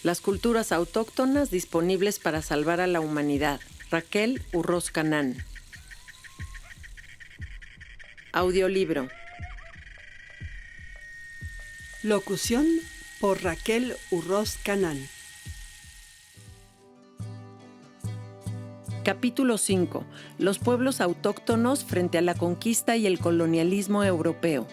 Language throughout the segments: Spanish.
Las culturas autóctonas disponibles para salvar a la humanidad. Raquel Urroz Canán. Audiolibro. Locución por Raquel Urroz Canán. Capítulo 5. Los pueblos autóctonos frente a la conquista y el colonialismo europeo.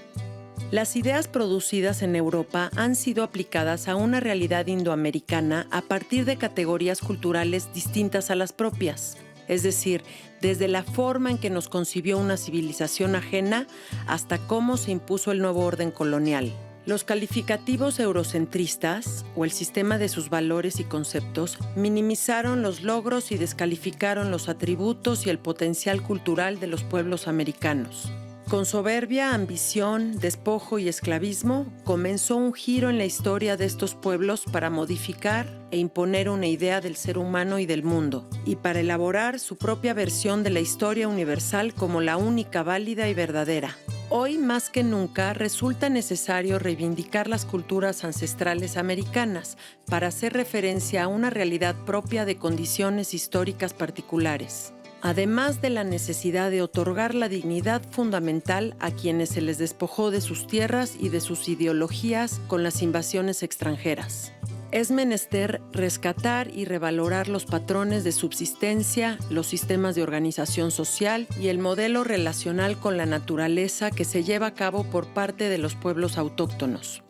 Las ideas producidas en Europa han sido aplicadas a una realidad indoamericana a partir de categorías culturales distintas a las propias, es decir, desde la forma en que nos concibió una civilización ajena hasta cómo se impuso el nuevo orden colonial. Los calificativos eurocentristas, o el sistema de sus valores y conceptos, minimizaron los logros y descalificaron los atributos y el potencial cultural de los pueblos americanos. Con soberbia, ambición, despojo y esclavismo, comenzó un giro en la historia de estos pueblos para modificar e imponer una idea del ser humano y del mundo, y para elaborar su propia versión de la historia universal como la única válida y verdadera. Hoy, más que nunca, resulta necesario reivindicar las culturas ancestrales americanas para hacer referencia a una realidad propia de condiciones históricas particulares, además de la necesidad de otorgar la dignidad fundamental a quienes se les despojó de sus tierras y de sus ideologías con las invasiones extranjeras. Es menester rescatar y revalorar los patrones de subsistencia, los sistemas de organización social y el modelo relacional con la naturaleza que se lleva a cabo por parte de los pueblos autóctonos.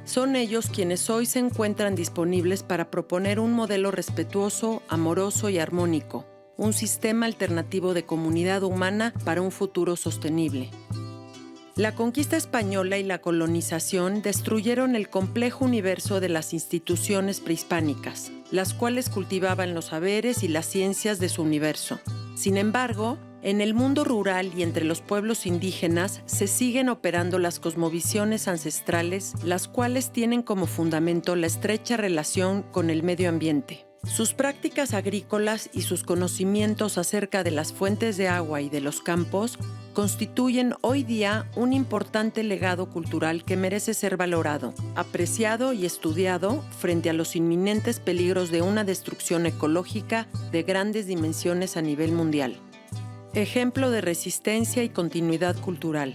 Son ellos quienes hoy se encuentran disponibles para proponer un modelo respetuoso, amoroso y armónico, un sistema alternativo de comunidad humana para un futuro sostenible. La conquista española y la colonización destruyeron el complejo universo de las instituciones prehispánicas, las cuales cultivaban los saberes y las ciencias de su universo. Sin embargo, en el mundo rural y entre los pueblos indígenas se siguen operando las cosmovisiones ancestrales, las cuales tienen como fundamento la estrecha relación con el medio ambiente. Sus prácticas agrícolas y sus conocimientos acerca de las fuentes de agua y de los campos constituyen hoy día un importante legado cultural que merece ser valorado, apreciado y estudiado frente a los inminentes peligros de una destrucción ecológica de grandes dimensiones a nivel mundial. Ejemplo de resistencia y continuidad cultural.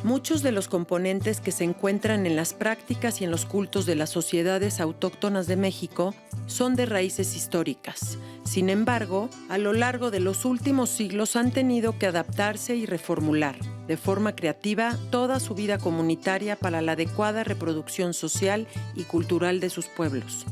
Muchos de los componentes que se encuentran en las prácticas y en los cultos de las sociedades autóctonas de México son de raíces históricas. Sin embargo, a lo largo de los últimos siglos han tenido que adaptarse y reformular, de forma creativa, toda su vida comunitaria para la adecuada reproducción social y cultural de sus pueblos.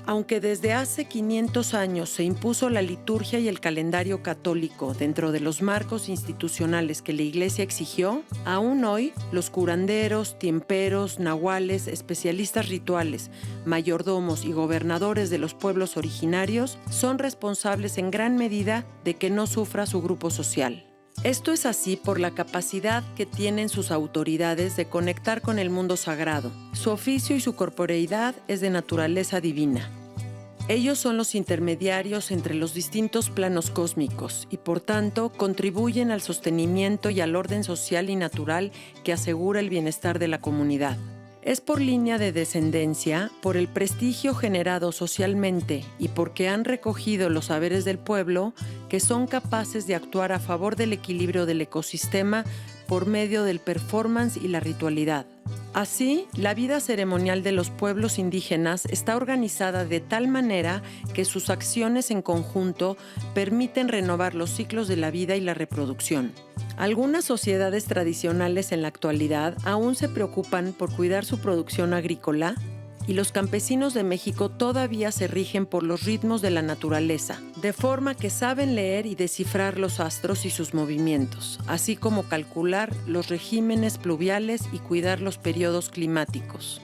Aunque desde hace 500 años se impuso la liturgia y el calendario católico dentro de los marcos institucionales que la Iglesia exigió, aún hoy los curanderos, tiemperos, nahuales, especialistas rituales, mayordomos y gobernadores de los pueblos originarios son responsables en gran medida de que no sufra su grupo social. Esto es así por la capacidad que tienen sus autoridades de conectar con el mundo sagrado. Su oficio y su corporeidad es de naturaleza divina. Ellos son los intermediarios entre los distintos planos cósmicos y, por tanto, contribuyen al sostenimiento y al orden social y natural que asegura el bienestar de la comunidad. Es por línea de descendencia, por el prestigio generado socialmente y porque han recogido los saberes del pueblo que son capaces de actuar a favor del equilibrio del ecosistema por medio del performance y la ritualidad. Así, la vida ceremonial de los pueblos indígenas está organizada de tal manera que sus acciones en conjunto permiten renovar los ciclos de la vida y la reproducción. Algunas sociedades tradicionales en la actualidad aún se preocupan por cuidar su producción agrícola y los campesinos de México todavía se rigen por los ritmos de la naturaleza, de forma que saben leer y descifrar los astros y sus movimientos, así como calcular los regímenes pluviales y cuidar los periodos climáticos.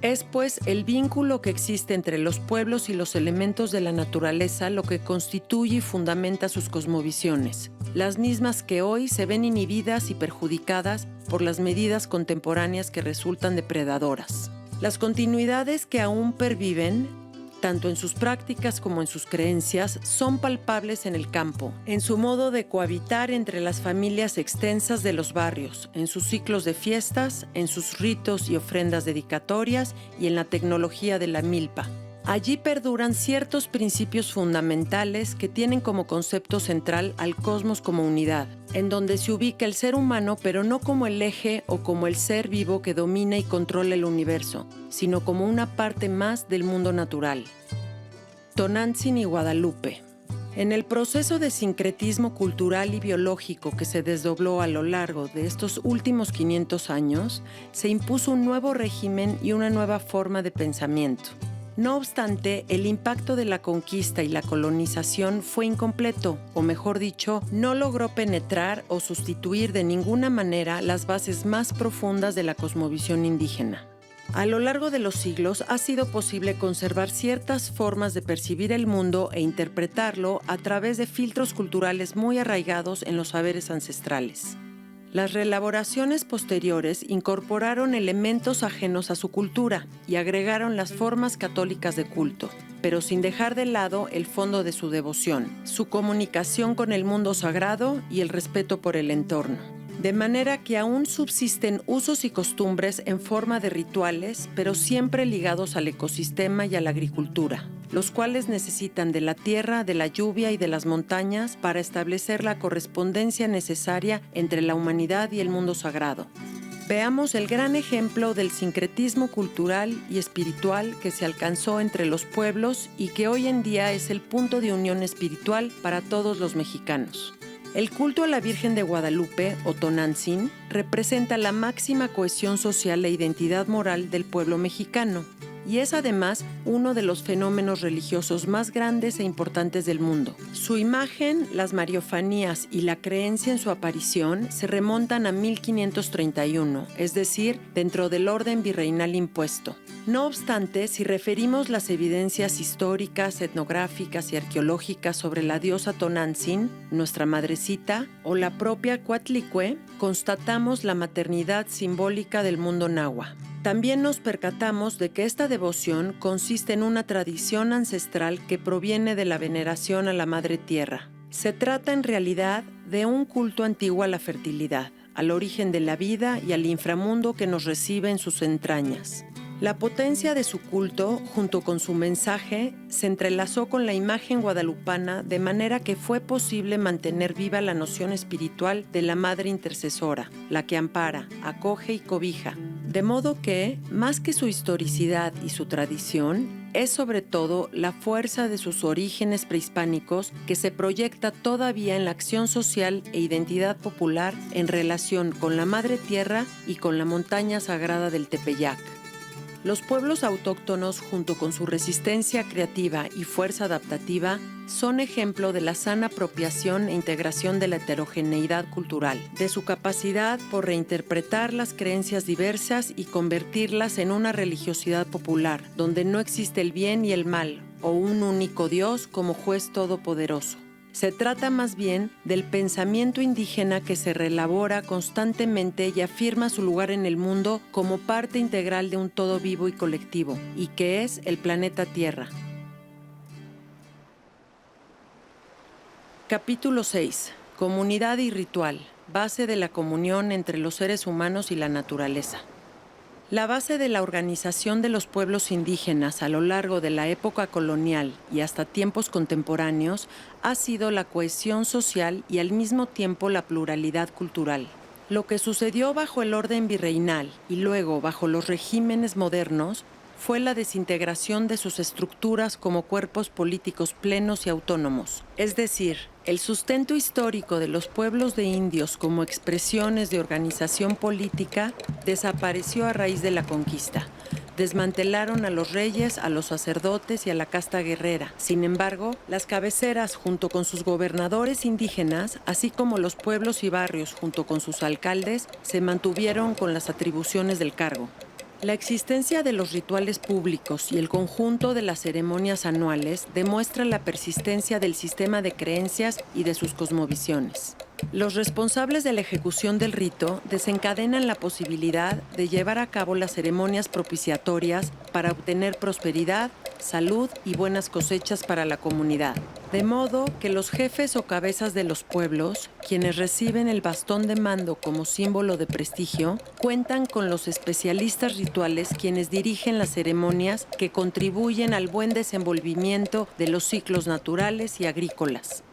Es pues el vínculo que existe entre los pueblos y los elementos de la naturaleza lo que constituye y fundamenta sus cosmovisiones, las mismas que hoy se ven inhibidas y perjudicadas por las medidas contemporáneas que resultan depredadoras. Las continuidades que aún perviven, tanto en sus prácticas como en sus creencias, son palpables en el campo, en su modo de cohabitar entre las familias extensas de los barrios, en sus ciclos de fiestas, en sus ritos y ofrendas dedicatorias y en la tecnología de la milpa. Allí perduran ciertos principios fundamentales que tienen como concepto central al cosmos como unidad, en donde se ubica el ser humano, pero no como el eje o como el ser vivo que domina y controla el universo, sino como una parte más del mundo natural. Tonantzin y Guadalupe. En el proceso de sincretismo cultural y biológico que se desdobló a lo largo de estos últimos 500 años, se impuso un nuevo régimen y una nueva forma de pensamiento. No obstante, el impacto de la conquista y la colonización fue incompleto, o mejor dicho, no logró penetrar o sustituir de ninguna manera las bases más profundas de la cosmovisión indígena. A lo largo de los siglos ha sido posible conservar ciertas formas de percibir el mundo e interpretarlo a través de filtros culturales muy arraigados en los saberes ancestrales. Las reelaboraciones posteriores incorporaron elementos ajenos a su cultura y agregaron las formas católicas de culto, pero sin dejar de lado el fondo de su devoción, su comunicación con el mundo sagrado y el respeto por el entorno. De manera que aún subsisten usos y costumbres en forma de rituales, pero siempre ligados al ecosistema y a la agricultura, los cuales necesitan de la tierra, de la lluvia y de las montañas para establecer la correspondencia necesaria entre la humanidad y el mundo sagrado. Veamos el gran ejemplo del sincretismo cultural y espiritual que se alcanzó entre los pueblos y que hoy en día es el punto de unión espiritual para todos los mexicanos. El culto a la Virgen de Guadalupe, o Tonantzin, representa la máxima cohesión social e identidad moral del pueblo mexicano, y es además uno de los fenómenos religiosos más grandes e importantes del mundo. Su imagen, las mariofanías y la creencia en su aparición se remontan a 1531, es decir, dentro del orden virreinal impuesto. No obstante, si referimos las evidencias históricas, etnográficas y arqueológicas sobre la diosa Tonantzin, nuestra madrecita, o la propia Coatlicue, constatamos la maternidad simbólica del mundo náhuatl. También nos percatamos de que esta devoción consiste en una tradición ancestral que proviene de la veneración a la Madre Tierra. Se trata en realidad de un culto antiguo a la fertilidad, al origen de la vida y al inframundo que nos recibe en sus entrañas. La potencia de su culto, junto con su mensaje, se entrelazó con la imagen guadalupana de manera que fue posible mantener viva la noción espiritual de la Madre Intercesora, la que ampara, acoge y cobija. De modo que, más que su historicidad y su tradición, es sobre todo la fuerza de sus orígenes prehispánicos que se proyecta todavía en la acción social e identidad popular en relación con la Madre Tierra y con la montaña sagrada del Tepeyac. Los pueblos autóctonos, junto con su resistencia creativa y fuerza adaptativa, son ejemplo de la sana apropiación e integración de la heterogeneidad cultural, de su capacidad por reinterpretar las creencias diversas y convertirlas en una religiosidad popular, donde no existe el bien y el mal, o un único Dios como juez todopoderoso. Se trata más bien del pensamiento indígena que se reelabora constantemente y afirma su lugar en el mundo como parte integral de un todo vivo y colectivo, y que es el planeta Tierra. Capítulo 6. Comunidad y ritual, base de la comunión entre los seres humanos y la naturaleza. La base de la organización de los pueblos indígenas a lo largo de la época colonial y hasta tiempos contemporáneos ha sido la cohesión social y al mismo tiempo la pluralidad cultural. Lo que sucedió bajo el orden virreinal y luego bajo los regímenes modernos fue la desintegración de sus estructuras como cuerpos políticos plenos y autónomos, es decir, el sustento histórico de los pueblos de indios como expresiones de organización política desapareció a raíz de la conquista. Desmantelaron a los reyes, a los sacerdotes y a la casta guerrera. Sin embargo, las cabeceras junto con sus gobernadores indígenas, así como los pueblos y barrios junto con sus alcaldes, se mantuvieron con las atribuciones del cargo. La existencia de los rituales públicos y el conjunto de las ceremonias anuales demuestra la persistencia del sistema de creencias y de sus cosmovisiones. Los responsables de la ejecución del rito desencadenan la posibilidad de llevar a cabo las ceremonias propiciatorias para obtener prosperidad, salud y buenas cosechas para la comunidad. De modo que los jefes o cabezas de los pueblos, quienes reciben el bastón de mando como símbolo de prestigio, cuentan con los especialistas rituales quienes dirigen las ceremonias que contribuyen al buen desenvolvimiento de los ciclos naturales y agrícolas.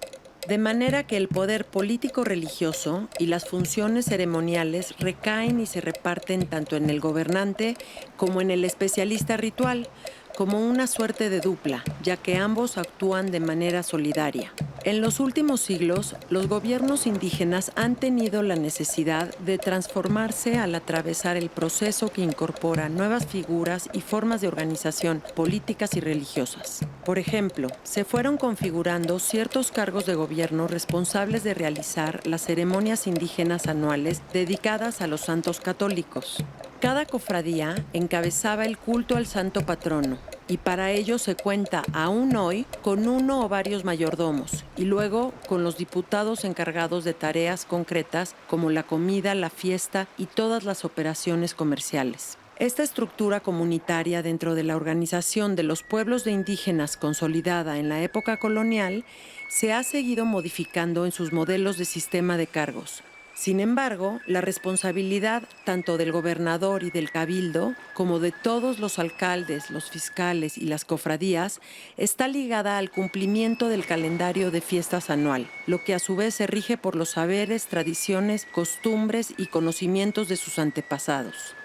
De manera que el poder político-religioso y las funciones ceremoniales recaen y se reparten tanto en el gobernante como en el especialista ritual, como una suerte de dupla, ya que ambos actúan de manera solidaria. En los últimos siglos, los gobiernos indígenas han tenido la necesidad de transformarse al atravesar el proceso que incorpora nuevas figuras y formas de organización políticas y religiosas. Por ejemplo, se fueron configurando ciertos cargos de gobierno responsables de realizar las ceremonias indígenas anuales dedicadas a los santos católicos. Cada cofradía encabezaba el culto al santo patrono y para ello se cuenta aún hoy con uno o varios mayordomos y luego con los diputados encargados de tareas concretas como la comida, la fiesta y todas las operaciones comerciales. Esta estructura comunitaria dentro de la organización de los pueblos de indígenas consolidada en la época colonial se ha seguido modificando en sus modelos de sistema de cargos. Sin embargo, la responsabilidad tanto del gobernador y del cabildo, como de todos los alcaldes, los fiscales y las cofradías, está ligada al cumplimiento del calendario de fiestas anual, lo que a su vez se rige por los saberes, tradiciones, costumbres y conocimientos de sus antepasados.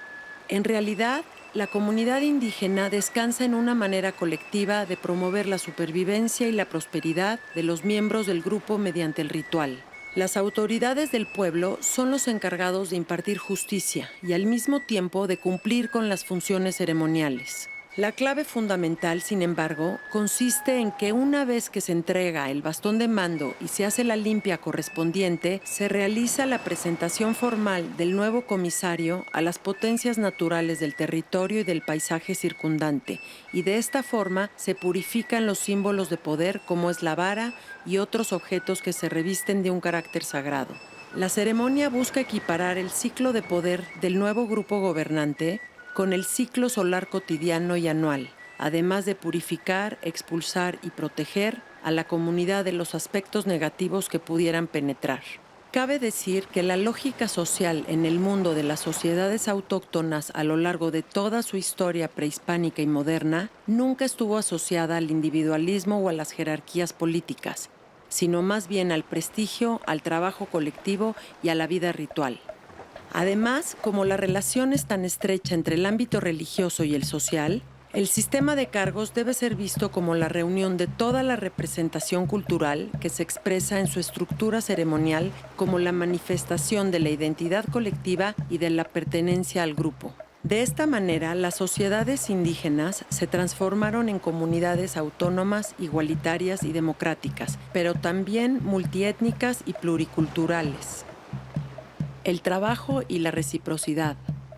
En realidad, la comunidad indígena descansa en una manera colectiva de promover la supervivencia y la prosperidad de los miembros del grupo mediante el ritual. Las autoridades del pueblo son los encargados de impartir justicia y al mismo tiempo de cumplir con las funciones ceremoniales. La clave fundamental, sin embargo, consiste en que una vez que se entrega el bastón de mando y se hace la limpia correspondiente, se realiza la presentación formal del nuevo comisario a las potencias naturales del territorio y del paisaje circundante, y de esta forma se purifican los símbolos de poder como es la vara y otros objetos que se revisten de un carácter sagrado. La ceremonia busca equiparar el ciclo de poder del nuevo grupo gobernante con el ciclo solar cotidiano y anual, además de purificar, expulsar y proteger a la comunidad de los aspectos negativos que pudieran penetrar. Cabe decir que la lógica social en el mundo de las sociedades autóctonas a lo largo de toda su historia prehispánica y moderna nunca estuvo asociada al individualismo o a las jerarquías políticas, sino más bien al prestigio, al trabajo colectivo y a la vida ritual. Además, como la relación es tan estrecha entre el ámbito religioso y el social, el sistema de cargos debe ser visto como la reunión de toda la representación cultural que se expresa en su estructura ceremonial como la manifestación de la identidad colectiva y de la pertenencia al grupo. De esta manera, las sociedades indígenas se transformaron en comunidades autónomas, igualitarias y democráticas, pero también multiétnicas y pluriculturales. El trabajo y la reciprocidad.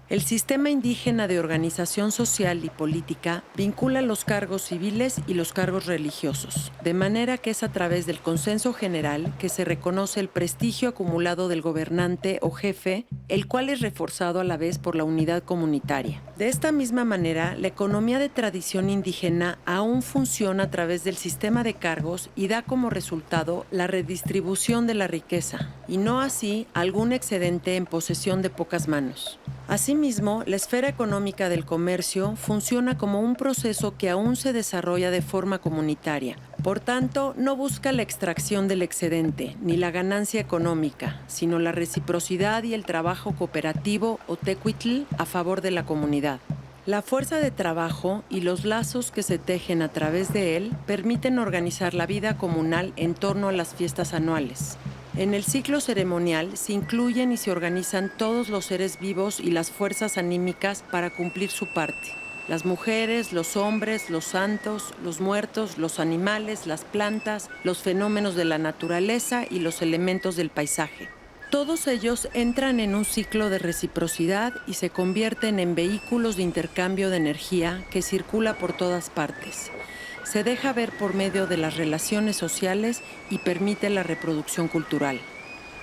El sistema indígena de organización social y política vincula los cargos civiles y los cargos religiosos, de manera que es a través del consenso general que se reconoce el prestigio acumulado del gobernante o jefe, el cual es reforzado a la vez por la unidad comunitaria. De esta misma manera, la economía de tradición indígena aún funciona a través del sistema de cargos y da como resultado la redistribución de la riqueza, y no así algún excedente en posesión de pocas manos. Asimismo, la esfera económica del comercio funciona como un proceso que aún se desarrolla de forma comunitaria. Por tanto, no busca la extracción del excedente ni la ganancia económica, sino la reciprocidad y el trabajo cooperativo o tecuitl a favor de la comunidad. La fuerza de trabajo y los lazos que se tejen a través de él permiten organizar la vida comunal en torno a las fiestas anuales. En el ciclo ceremonial se incluyen y se organizan todos los seres vivos y las fuerzas anímicas para cumplir su parte. Las mujeres, los hombres, los santos, los muertos, los animales, las plantas, los fenómenos de la naturaleza y los elementos del paisaje. Todos ellos entran en un ciclo de reciprocidad y se convierten en vehículos de intercambio de energía que circula por todas partes. Se deja ver por medio de las relaciones sociales y permite la reproducción cultural.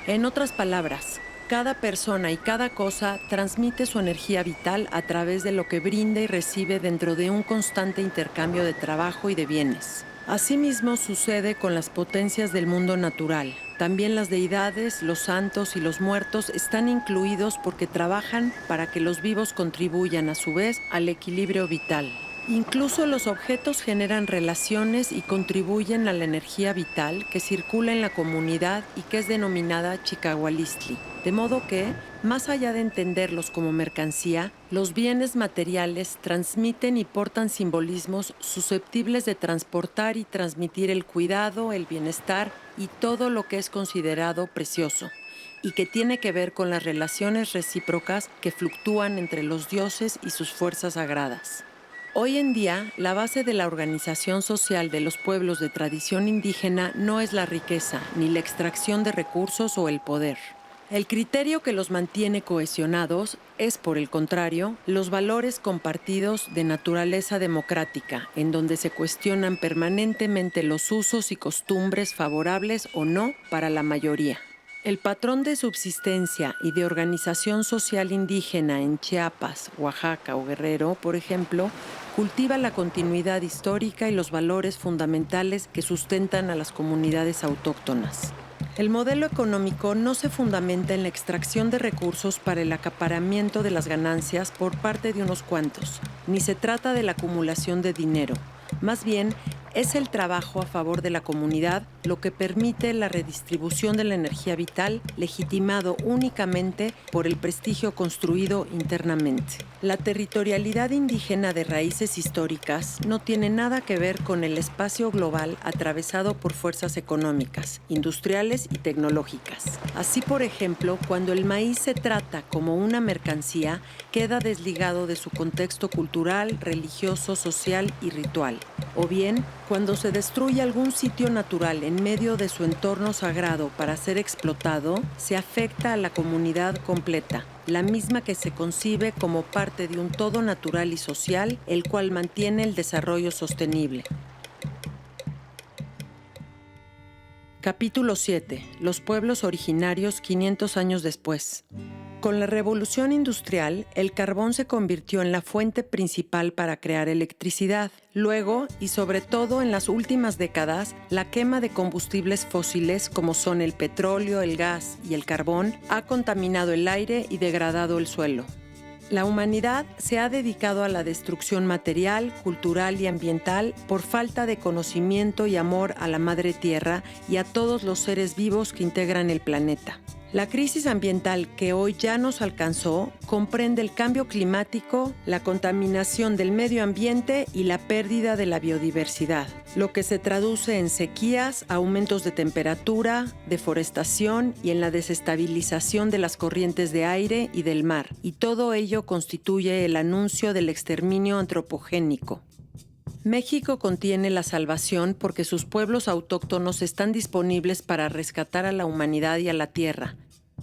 En otras palabras, Cada persona y cada cosa transmite su energía vital a través de lo que brinda y recibe dentro de un constante intercambio de trabajo y de bienes. Asimismo sucede con las potencias del mundo natural. También las deidades, los santos y los muertos están incluidos porque trabajan para que los vivos contribuyan a su vez al equilibrio vital. Incluso los objetos generan relaciones y contribuyen a la energía vital que circula en la comunidad y que es denominada Chicahualistli. De modo que, más allá de entenderlos como mercancía, los bienes materiales transmiten y portan simbolismos susceptibles de transportar y transmitir el cuidado, el bienestar y todo lo que es considerado precioso, y que tiene que ver con las relaciones recíprocas que fluctúan entre los dioses y sus fuerzas sagradas. Hoy en día, la base de la organización social de los pueblos de tradición indígena no es la riqueza, ni la extracción de recursos o el poder. El criterio que los mantiene cohesionados es, por el contrario, los valores compartidos de naturaleza democrática, en donde se cuestionan permanentemente los usos y costumbres favorables o no para la mayoría. El patrón de subsistencia y de organización social indígena en Chiapas, Oaxaca o Guerrero, por ejemplo, cultiva la continuidad histórica y los valores fundamentales que sustentan a las comunidades autóctonas. El modelo económico no se fundamenta en la extracción de recursos para el acaparamiento de las ganancias por parte de unos cuantos, ni se trata de la acumulación de dinero. Más bien, es el trabajo a favor de la comunidad lo que permite la redistribución de la energía vital, legitimado únicamente por el prestigio construido internamente. La territorialidad indígena de raíces históricas no tiene nada que ver con el espacio global atravesado por fuerzas económicas, industriales y tecnológicas. Así, por ejemplo, cuando el maíz se trata como una mercancía, queda desligado de su contexto cultural, religioso, social y ritual. O bien, cuando se destruye algún sitio natural en medio de su entorno sagrado para ser explotado, se afecta a la comunidad completa, la misma que se concibe como parte de un todo natural y social, el cual mantiene el desarrollo sostenible. Capítulo 7. Los pueblos originarios 500 años después. Con la revolución industrial, el carbón se convirtió en la fuente principal para crear electricidad. Luego, y sobre todo en las últimas décadas, la quema de combustibles fósiles como son el petróleo, el gas y el carbón ha contaminado el aire y degradado el suelo. La humanidad se ha dedicado a la destrucción material, cultural y ambiental por falta de conocimiento y amor a la madre tierra y a todos los seres vivos que integran el planeta. La crisis ambiental que hoy ya nos alcanzó comprende el cambio climático, la contaminación del medio ambiente y la pérdida de la biodiversidad, lo que se traduce en sequías, aumentos de temperatura, deforestación y en la desestabilización de las corrientes de aire y del mar, y todo ello constituye el anuncio del exterminio antropogénico. México contiene la salvación porque sus pueblos autóctonos están disponibles para rescatar a la humanidad y a la tierra.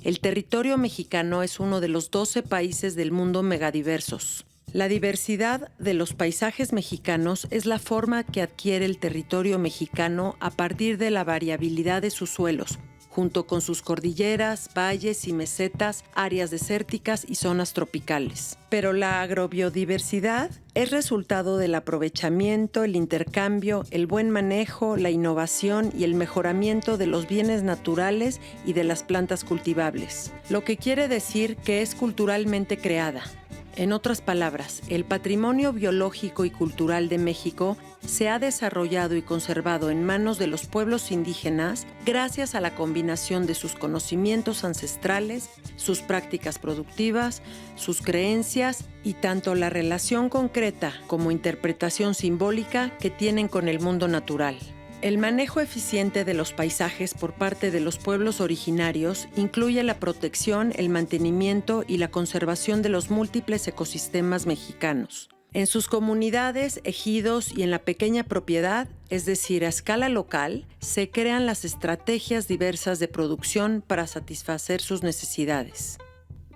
El territorio mexicano es uno de los 12 países del mundo megadiversos. La diversidad de los paisajes mexicanos es la forma que adquiere el territorio mexicano a partir de la variabilidad de sus suelos, junto con sus cordilleras, valles y mesetas, áreas desérticas y zonas tropicales. Pero la agrobiodiversidad es resultado del aprovechamiento, el intercambio, el buen manejo, la innovación y el mejoramiento de los bienes naturales y de las plantas cultivables, lo que quiere decir que es culturalmente creada. En otras palabras, el patrimonio biológico y cultural de México se ha desarrollado y conservado en manos de los pueblos indígenas gracias a la combinación de sus conocimientos ancestrales, sus prácticas productivas, sus creencias y tanto la relación concreta como interpretación simbólica que tienen con el mundo natural. El manejo eficiente de los paisajes por parte de los pueblos originarios incluye la protección, el mantenimiento y la conservación de los múltiples ecosistemas mexicanos. En sus comunidades, ejidos y en la pequeña propiedad, es decir, a escala local, se crean las estrategias diversas de producción para satisfacer sus necesidades.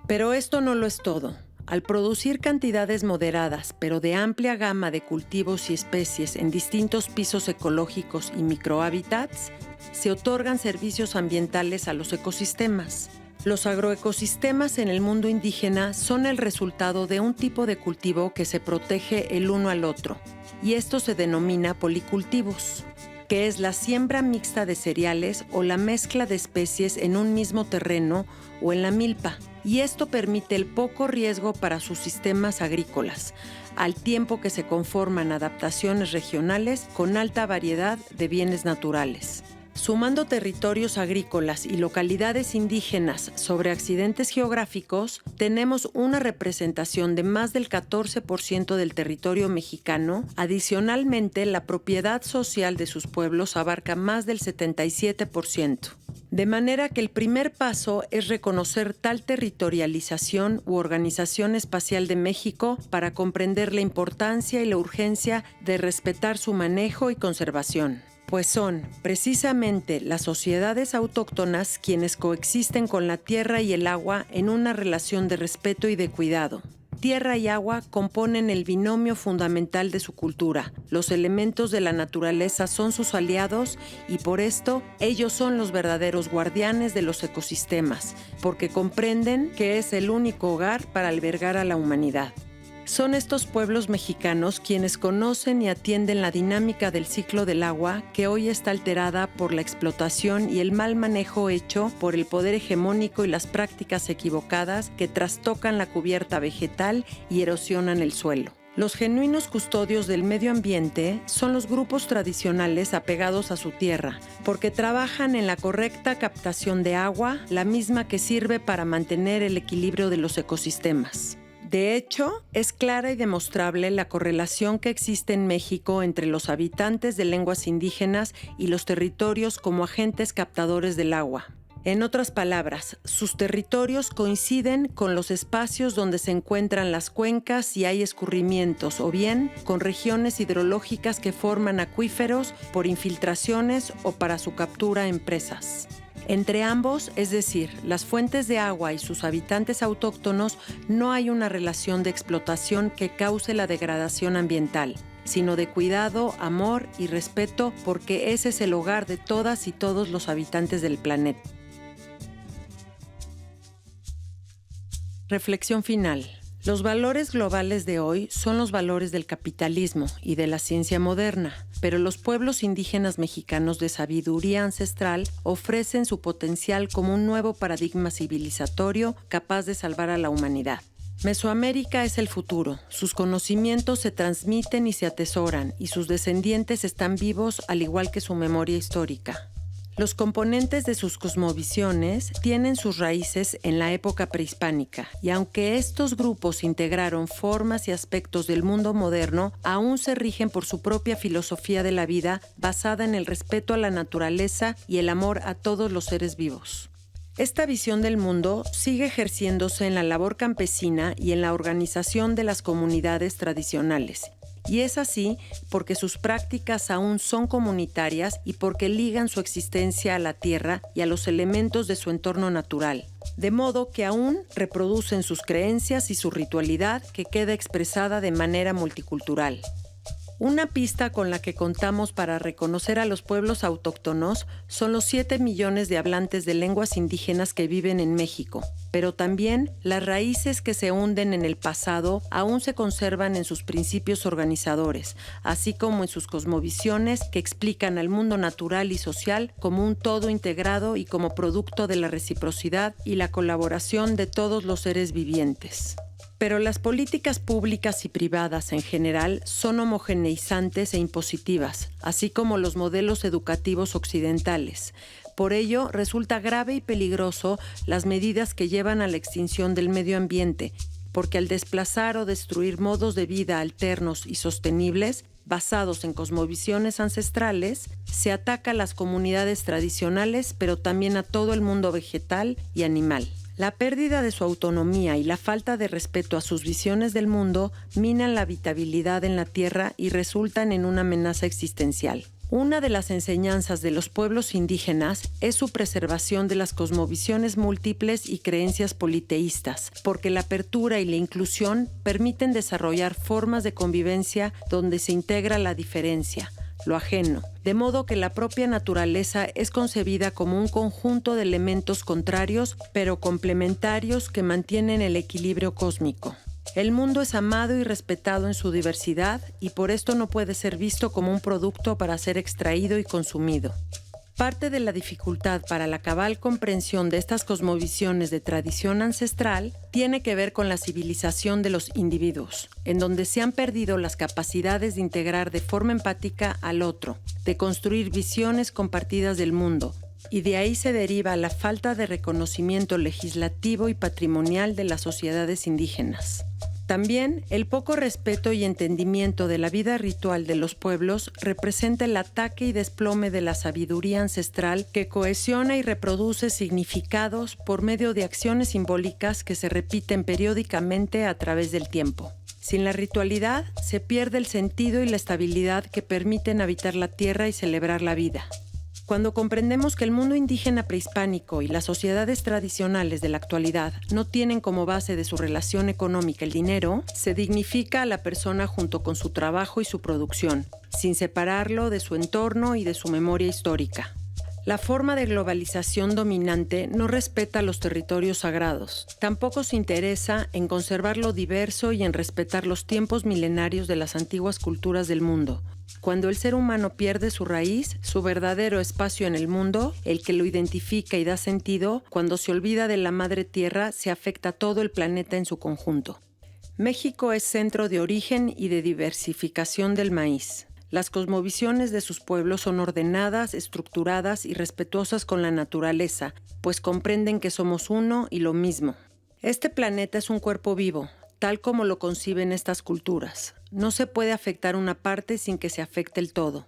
Pero esto no lo es todo. Al producir cantidades moderadas, pero de amplia gama de cultivos y especies en distintos pisos ecológicos y microhábitats, se otorgan servicios ambientales a los ecosistemas. Los agroecosistemas en el mundo indígena son el resultado de un tipo de cultivo que se protege el uno al otro, y esto se denomina policultivos, que es la siembra mixta de cereales o la mezcla de especies en un mismo terreno o en la milpa, y esto permite el poco riesgo para sus sistemas agrícolas, al tiempo que se conforman adaptaciones regionales con alta variedad de bienes naturales. Sumando territorios agrícolas y localidades indígenas sobre accidentes geográficos, tenemos una representación de más del 14% del territorio mexicano. Adicionalmente, la propiedad social de sus pueblos abarca más del 77%. De manera que el primer paso es reconocer tal territorialización u organización espacial de México para comprender la importancia y la urgencia de respetar su manejo y conservación. Pues son precisamente las sociedades autóctonas quienes coexisten con la tierra y el agua en una relación de respeto y de cuidado. Tierra y agua componen el binomio fundamental de su cultura. Los elementos de la naturaleza son sus aliados y por esto ellos son los verdaderos guardianes de los ecosistemas, porque comprenden que es el único hogar para albergar a la humanidad. Son estos pueblos mexicanos quienes conocen y atienden la dinámica del ciclo del agua que hoy está alterada por la explotación y el mal manejo hecho por el poder hegemónico y las prácticas equivocadas que trastocan la cubierta vegetal y erosionan el suelo. Los genuinos custodios del medio ambiente son los grupos tradicionales apegados a su tierra, porque trabajan en la correcta captación de agua, la misma que sirve para mantener el equilibrio de los ecosistemas. De hecho, es clara y demostrable la correlación que existe en México entre los habitantes de lenguas indígenas y los territorios como agentes captadores del agua. En otras palabras, sus territorios coinciden con los espacios donde se encuentran las cuencas y hay escurrimientos, o bien con regiones hidrológicas que forman acuíferos por infiltraciones o para su captura en presas. Entre ambos, es decir, las fuentes de agua y sus habitantes autóctonos, no hay una relación de explotación que cause la degradación ambiental, sino de cuidado, amor y respeto, porque ese es el hogar de todas y todos los habitantes del planeta. Reflexión final. Los valores globales de hoy son los valores del capitalismo y de la ciencia moderna, pero los pueblos indígenas mexicanos de sabiduría ancestral ofrecen su potencial como un nuevo paradigma civilizatorio capaz de salvar a la humanidad. Mesoamérica es el futuro, sus conocimientos se transmiten y se atesoran, y sus descendientes están vivos al igual que su memoria histórica. Los componentes de sus cosmovisiones tienen sus raíces en la época prehispánica, y aunque estos grupos integraron formas y aspectos del mundo moderno, aún se rigen por su propia filosofía de la vida basada en el respeto a la naturaleza y el amor a todos los seres vivos. Esta visión del mundo sigue ejerciéndose en la labor campesina y en la organización de las comunidades tradicionales. Y es así porque sus prácticas aún son comunitarias y porque ligan su existencia a la tierra y a los elementos de su entorno natural, de modo que aún reproducen sus creencias y su ritualidad que queda expresada de manera multicultural. Una pista con la que contamos para reconocer a los pueblos autóctonos son los 7 millones de hablantes de lenguas indígenas que viven en México, pero también las raíces que se hunden en el pasado aún se conservan en sus principios organizadores, así como en sus cosmovisiones que explican al mundo natural y social como un todo integrado y como producto de la reciprocidad y la colaboración de todos los seres vivientes. Pero las políticas públicas y privadas en general son homogeneizantes e impositivas, así como los modelos educativos occidentales. Por ello, resulta grave y peligroso las medidas que llevan a la extinción del medio ambiente, porque al desplazar o destruir modos de vida alternos y sostenibles, basados en cosmovisiones ancestrales, se ataca a las comunidades tradicionales, pero también a todo el mundo vegetal y animal. La pérdida de su autonomía y la falta de respeto a sus visiones del mundo minan la habitabilidad en la tierra y resultan en una amenaza existencial. Una de las enseñanzas de los pueblos indígenas es su preservación de las cosmovisiones múltiples y creencias politeístas, porque la apertura y la inclusión permiten desarrollar formas de convivencia donde se integra la diferencia, lo ajeno, de modo que la propia naturaleza es concebida como un conjunto de elementos contrarios pero complementarios que mantienen el equilibrio cósmico. El mundo es amado y respetado en su diversidad y por esto no puede ser visto como un producto para ser extraído y consumido. Parte de la dificultad para la cabal comprensión de estas cosmovisiones de tradición ancestral tiene que ver con la civilización de los individuos, en donde se han perdido las capacidades de integrar de forma empática al otro, de construir visiones compartidas del mundo, y de ahí se deriva la falta de reconocimiento legislativo y patrimonial de las sociedades indígenas. También, el poco respeto y entendimiento de la vida ritual de los pueblos representa el ataque y desplome de la sabiduría ancestral que cohesiona y reproduce significados por medio de acciones simbólicas que se repiten periódicamente a través del tiempo. Sin la ritualidad, se pierde el sentido y la estabilidad que permiten habitar la tierra y celebrar la vida. Cuando comprendemos que el mundo indígena prehispánico y las sociedades tradicionales de la actualidad no tienen como base de su relación económica el dinero, se dignifica a la persona junto con su trabajo y su producción, sin separarlo de su entorno y de su memoria histórica. La forma de globalización dominante no respeta los territorios sagrados. Tampoco se interesa en conservar lo diverso y en respetar los tiempos milenarios de las antiguas culturas del mundo. Cuando el ser humano pierde su raíz, su verdadero espacio en el mundo, el que lo identifica y da sentido, cuando se olvida de la madre tierra, se afecta a todo el planeta en su conjunto. México es centro de origen y de diversificación del maíz. Las cosmovisiones de sus pueblos son ordenadas, estructuradas y respetuosas con la naturaleza, pues comprenden que somos uno y lo mismo. Este planeta es un cuerpo vivo, tal como lo conciben estas culturas. No se puede afectar una parte sin que se afecte el todo.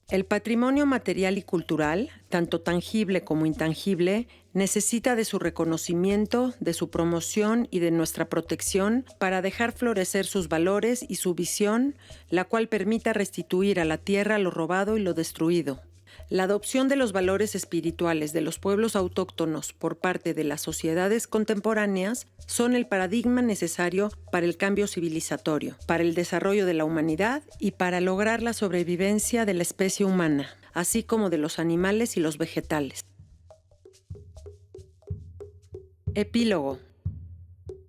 El patrimonio material y cultural, tanto tangible como intangible, necesita de su reconocimiento, de su promoción y de nuestra protección para dejar florecer sus valores y su visión, la cual permita restituir a la tierra lo robado y lo destruido. La adopción de los valores espirituales de los pueblos autóctonos por parte de las sociedades contemporáneas son el paradigma necesario para el cambio civilizatorio, para el desarrollo de la humanidad y para lograr la sobrevivencia de la especie humana, así como de los animales y los vegetales. Epílogo.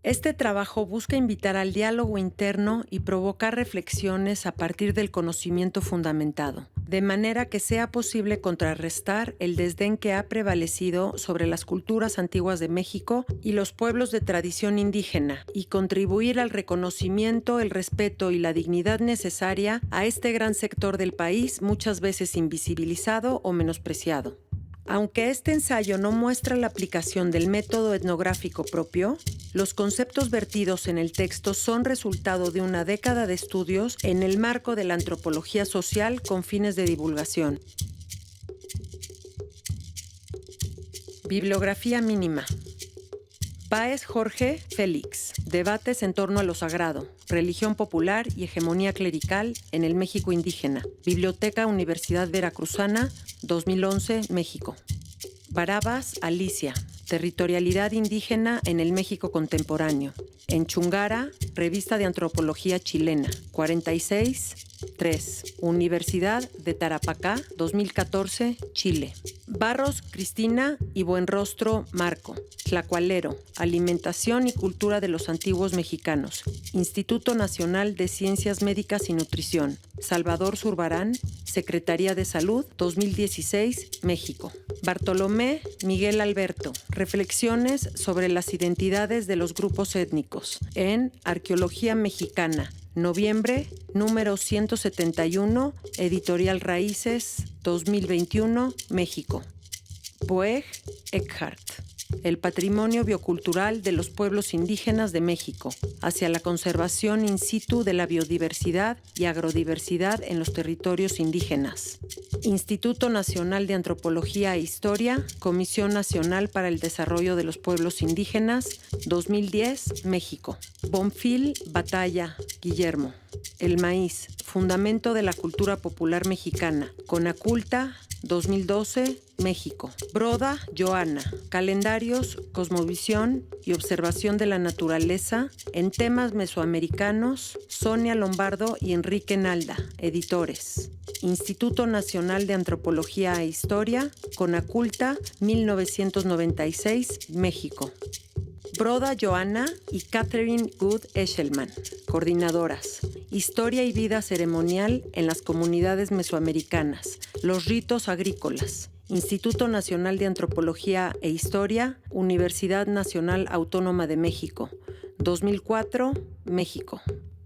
Este trabajo busca invitar al diálogo interno y provocar reflexiones a partir del conocimiento fundamentado, de manera que sea posible contrarrestar el desdén que ha prevalecido sobre las culturas antiguas de México y los pueblos de tradición indígena, y contribuir al reconocimiento, el respeto y la dignidad necesaria a este gran sector del país, muchas veces invisibilizado o menospreciado. Aunque este ensayo no muestra la aplicación del método etnográfico propio, los conceptos vertidos en el texto son resultado de una década de estudios en el marco de la antropología social con fines de divulgación. Bibliografía mínima. Páez Jorge Félix. Debates en torno a lo sagrado, religión popular y hegemonía clerical en el México indígena. Biblioteca Universidad Veracruzana, 2011, México. Barabas, Alicia. Territorialidad indígena en el México contemporáneo. En Chungara, Revista de Antropología Chilena, 46, 3. Universidad de Tarapacá, 2014, Chile. Barros, Cristina y Buenrostro, Marco. Tlacualero, Alimentación y Cultura de los Antiguos Mexicanos. Instituto Nacional de Ciencias Médicas y Nutrición. Salvador Zurbarán, Secretaría de Salud, 2016, México. Bartolomé Miguel Alberto, Reflexiones sobre las identidades de los grupos étnicos, en Arqueología Mexicana, noviembre, número 171, Editorial Raíces, 2021, México. Boeg, Eckhart. El patrimonio biocultural de los pueblos indígenas de México, hacia la conservación in situ de la biodiversidad y agrodiversidad en los territorios indígenas. Instituto Nacional de Antropología e Historia, Comisión Nacional para el Desarrollo de los Pueblos Indígenas, 2010, México. Bonfil Batalla, Guillermo. El maíz, Fundamento de la Cultura Popular Mexicana, Conaculta, 2012, México. Broda, Joana. Calendarios, Cosmovisión y Observación de la Naturaleza en temas mesoamericanos, Sonia Lombardo y Enrique Nalda, editores. Instituto Nacional de Antropología e Historia, Conaculta, 1996, México. Broda Johanna y Catherine Good Eshelman, coordinadoras. Historia y vida ceremonial en las comunidades mesoamericanas, los ritos agrícolas. Instituto Nacional de Antropología e Historia, Universidad Nacional Autónoma de México, 2004, México.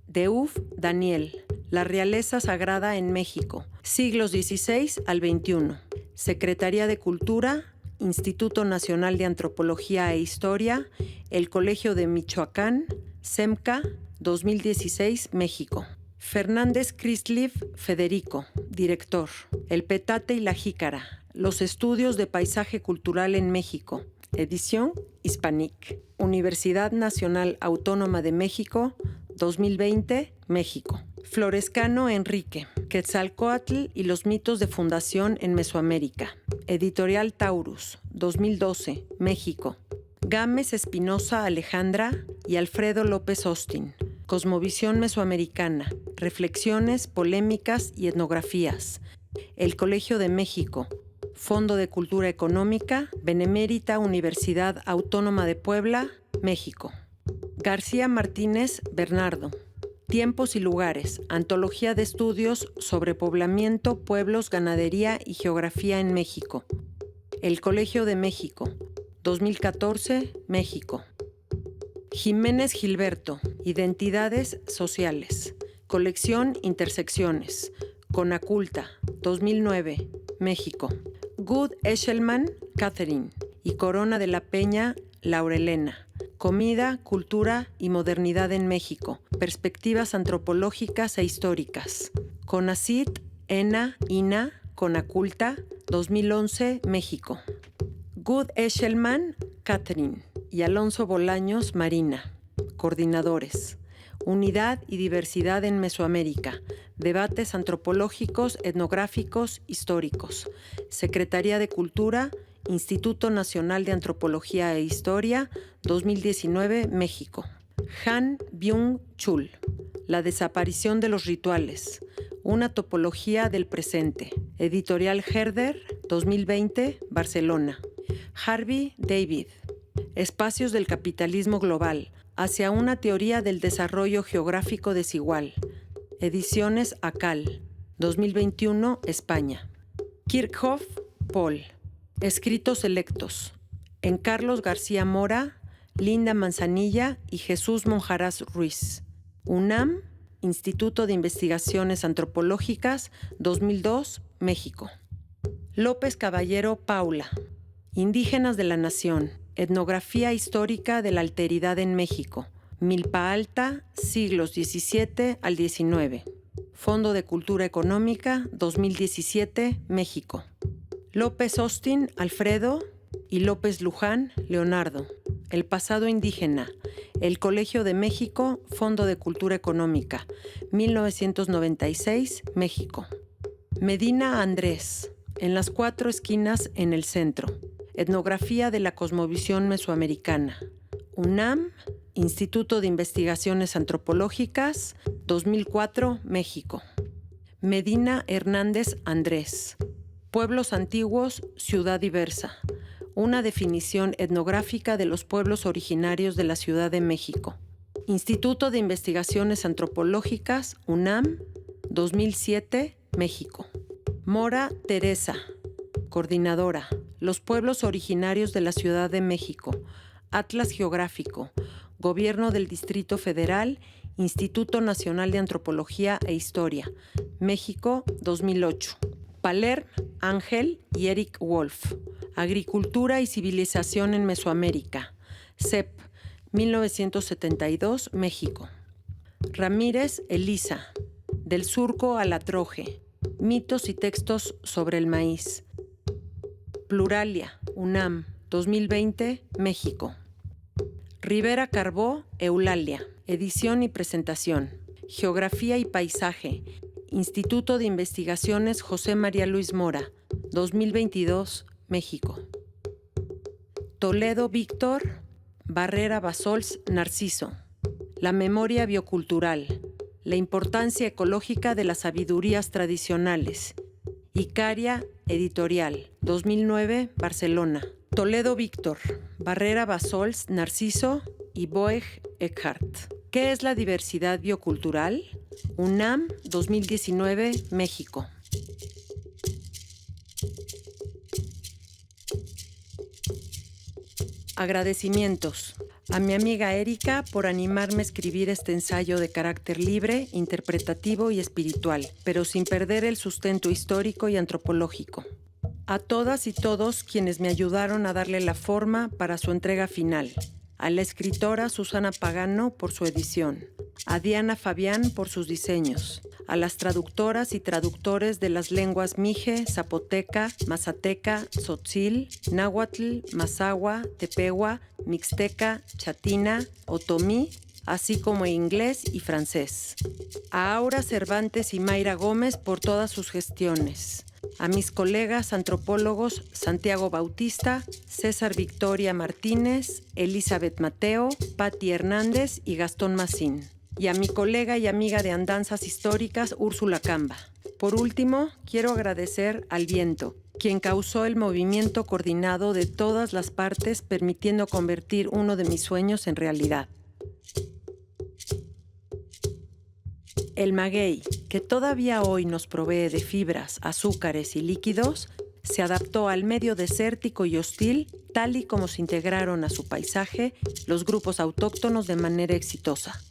Deuf, Daniel. La Realeza Sagrada en México, siglos XVI al XXI. Secretaría de Cultura, Instituto Nacional de Antropología e Historia, el Colegio de Michoacán, SEMCA, 2016, México. Fernández Crisliff Federico, director. El Petate y la Jícara, los estudios de paisaje cultural en México. Edición Hispanic. Universidad Nacional Autónoma de México, 2020, México. Florescano Enrique, Quetzalcóatl y los mitos de fundación en Mesoamérica. Editorial Taurus, 2012, México. Gámez Espinosa Alejandra y Alfredo López Austin. Cosmovisión Mesoamericana, Reflexiones, Polémicas y Etnografías. El Colegio de México. Fondo de Cultura Económica, Benemérita Universidad Autónoma de Puebla, México. García Martínez Bernardo. Tiempos y lugares, antología de estudios sobre poblamiento, pueblos, ganadería y geografía en México. El Colegio de México, 2014, México. Jiménez Gilberto, Identidades Sociales. Colección Intersecciones. Conaculta, 2009, México. Good Eshelman, Catherine. Y Corona de la Peña, Laurelena. Comida, cultura y modernidad en México. Perspectivas antropológicas e históricas. CONACYT, ENA, INA, Conaculta, 2011, México. Good Eshelman, Catherine. Y Alonso Bolaños, Marina. Coordinadores. Unidad y diversidad en Mesoamérica. Debates antropológicos, etnográficos, históricos. Secretaría de Cultura, Instituto Nacional de Antropología e Historia, 2019, México. Han Byung-chul. La desaparición de los rituales. Una topología del presente. Editorial Herder, 2020, Barcelona. Harvey David. Espacios del capitalismo global. Hacia una teoría del desarrollo geográfico desigual. Ediciones ACAL, 2021, España. Kirchhoff, Paul. Escritos selectos. En Carlos García Mora, Linda Manzanilla y Jesús Monjaraz Ruiz. UNAM, Instituto de Investigaciones Antropológicas, 2002, México. López Caballero Paula. Indígenas de la Nación. Etnografía histórica de la alteridad en México. Milpa Alta, siglos XVII al XIX. Fondo de Cultura Económica, 2017, México. López Austin, Alfredo, y López Luján, Leonardo. El pasado indígena. El Colegio de México, Fondo de Cultura Económica, 1996, México. Medina Andrés. En las cuatro esquinas en el centro. Etnografía de la cosmovisión mesoamericana. UNAM, Instituto de Investigaciones Antropológicas, 2004, México. Medina Hernández Andrés. Pueblos antiguos, ciudad diversa. Una definición etnográfica de los pueblos originarios de la Ciudad de México. Instituto de Investigaciones Antropológicas, UNAM, 2007, México. Mora Teresa, coordinadora. Los pueblos originarios de la Ciudad de México. Atlas Geográfico. Gobierno del Distrito Federal. Instituto Nacional de Antropología e Historia. México, 2008. Palerm, Ángel y Eric Wolf. Agricultura y civilización en Mesoamérica. CEP, 1972, México. Ramírez, Elisa. Del surco a la troje. Mitos y textos sobre el maíz. Pluralia, UNAM, 2020, México. Rivera Carbó, Eulalia. Edición y presentación. Geografía y paisaje. Instituto de Investigaciones José María Luis Mora, 2022, México. Toledo Víctor, Barrera Basols Narciso. La memoria biocultural. La importancia ecológica de las sabidurías tradicionales. Icaria, Editorial, 2009, Barcelona. Toledo Víctor, Barrera Basols, Narciso y Boeg Eckhart. ¿Qué es la diversidad biocultural? UNAM, 2019, México. Agradecimientos. A mi amiga Erika por animarme a escribir este ensayo de carácter libre, interpretativo y espiritual, pero sin perder el sustento histórico y antropológico. A todas y todos quienes me ayudaron a darle la forma para su entrega final. A la escritora Susana Pagano por su edición. A Diana Fabián por sus diseños. A las traductoras y traductores de las lenguas mije, zapoteca, mazateca, tzotzil, náhuatl, mazahua, tepehua, mixteca, chatina, otomí, así como inglés y francés. A Aura Cervantes y Mayra Gómez por todas sus gestiones. A mis colegas antropólogos Santiago Bautista, César Victoria Martínez, Elizabeth Mateo, Patti Hernández y Gastón Macín. Y a mi colega y amiga de andanzas históricas, Úrsula Camba. Por último, quiero agradecer al viento, quien causó el movimiento coordinado de todas las partes, permitiendo convertir uno de mis sueños en realidad. El maguey, que todavía hoy nos provee de fibras, azúcares y líquidos, se adaptó al medio desértico y hostil, tal y como se integraron a su paisaje los grupos autóctonos de manera exitosa.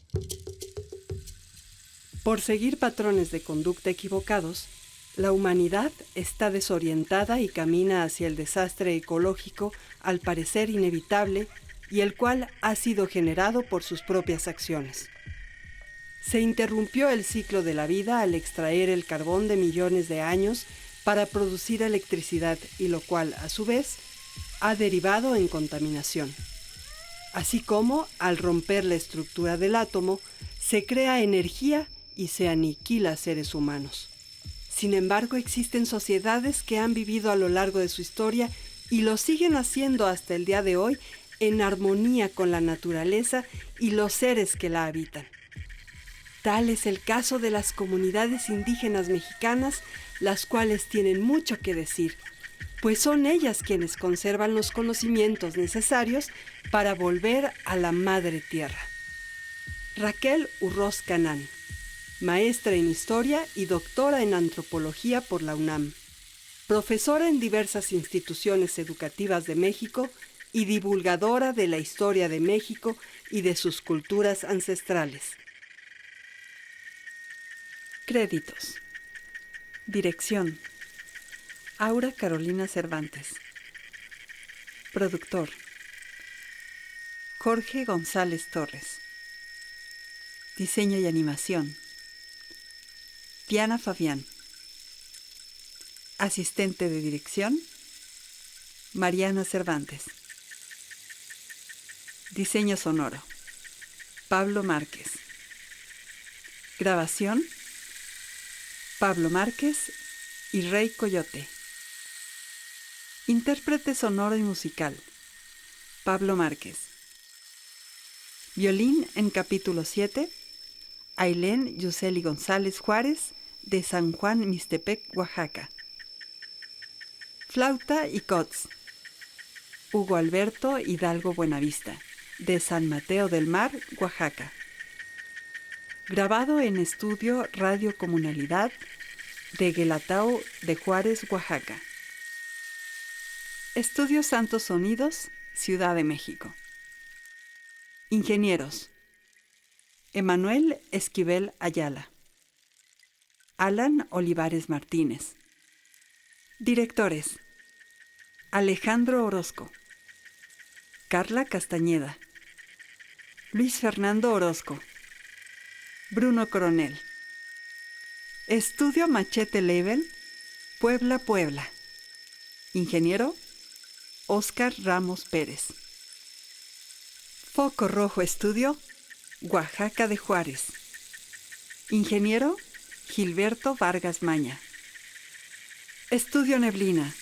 Por seguir patrones de conducta equivocados, la humanidad está desorientada y camina hacia el desastre ecológico, al parecer inevitable, y el cual ha sido generado por sus propias acciones. Se interrumpió el ciclo de la vida al extraer el carbón de millones de años para producir electricidad, y lo cual, a su vez, ha derivado en contaminación. Así como, al romper la estructura del átomo, se crea energía y se aniquila a seres humanos. Sin embargo, existen sociedades que han vivido a lo largo de su historia y lo siguen haciendo hasta el día de hoy en armonía con la naturaleza y los seres que la habitan. Tal es el caso de las comunidades indígenas mexicanas, las cuales tienen mucho que decir, pues son ellas quienes conservan los conocimientos necesarios para volver a la Madre Tierra. Raquel Urroz Canán, maestra en Historia y doctora en Antropología por la UNAM, profesora en diversas instituciones educativas de México y divulgadora de la historia de México y de sus culturas ancestrales. Créditos. Dirección: Aura Carolina Cervantes. Productor: Jorge González Torres. Diseño y animación: Diana Fabián. Asistente de dirección: Mariana Cervantes. Diseño sonoro: Pablo Márquez. Grabación: Pablo Márquez y Rey Coyote. Intérprete sonoro y musical: Pablo Márquez. Violín en capítulo 7, Ailén Yuseli González Juárez, de San Juan Mixtepec, Oaxaca. Flauta y cots, Hugo Alberto Hidalgo Buenavista, de San Mateo del Mar, Oaxaca. Grabado en estudio Radio Comunalidad de Guelatao de Juárez, Oaxaca. Estudio Santos Sonidos, Ciudad de México. Ingenieros: Emanuel Esquivel Ayala, Alan Olivares Martínez. Directores: Alejandro Orozco, Carla Castañeda, Luis Fernando Orozco, Bruno Coronel. Estudio Machete Label, Puebla, Puebla. Ingeniero: Óscar Ramos Pérez. Foco Rojo Estudio, Oaxaca de Juárez. Ingeniero: Gilberto Vargas Maña. Estudio Neblina,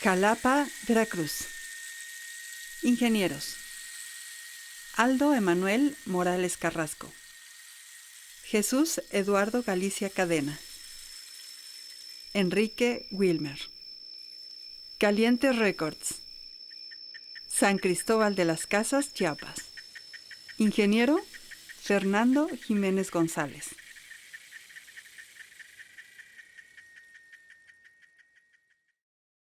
Jalapa, Veracruz. Ingenieros: Aldo Emanuel Morales Carrasco, Jesús Eduardo Galicia Cadena. Enrique Wilmer. Caliente Records. San Cristóbal de las Casas, Chiapas. Ingeniero Fernando Jiménez González.